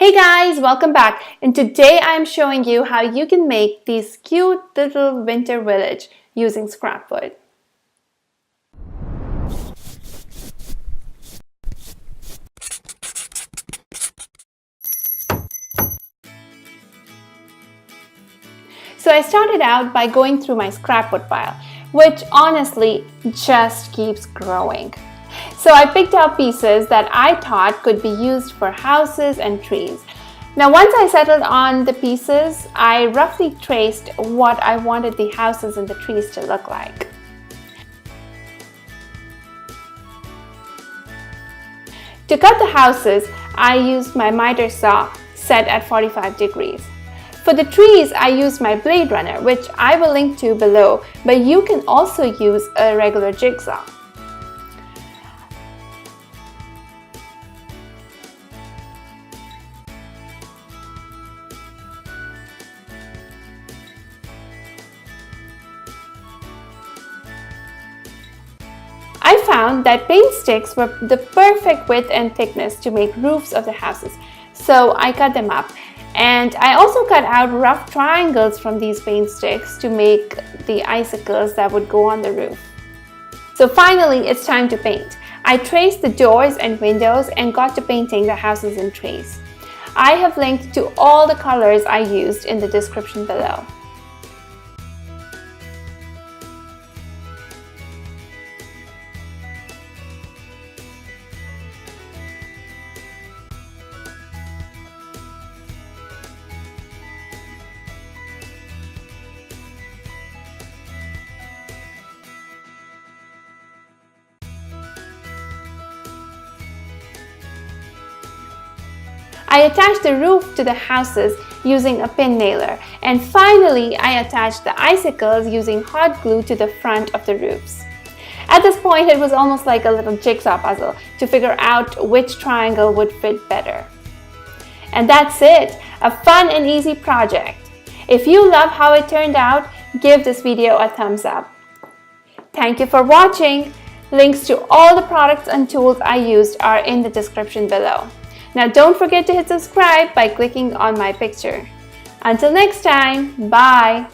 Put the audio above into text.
Hey guys, welcome back, and today I'm showing you how you can make this cute little winter village using scrap wood. So I started out by going through my scrap wood pile, which honestly just keeps growing. So I picked out pieces that I thought could be used for houses and trees. Now once I settled on the pieces, I roughly traced what I wanted the houses and the trees to look like. To cut the houses, I used my miter saw set at 45 degrees. For the trees, I used my Blade Runner, which I will link to below, but you can also use a regular jigsaw. I found that paint sticks were the perfect width and thickness to make roofs of the houses, so I cut them up. And I also cut out rough triangles from these paint sticks to make the icicles that would go on the roof. So finally, it's time to paint. I traced the doors and windows and got to painting the houses and trees. I have linked to all the colors I used in the description below. I attached the roof to the houses using a pin nailer, and finally I attached the icicles using hot glue to the front of the roofs. At this point, it was almost like a little jigsaw puzzle to figure out which triangle would fit better. And that's it, a fun and easy project. If you love how it turned out, give this video a thumbs up. Thank you for watching. Links to all the products and tools I used are in the description below. Now don't forget to hit subscribe by clicking on my picture. Until next time, bye!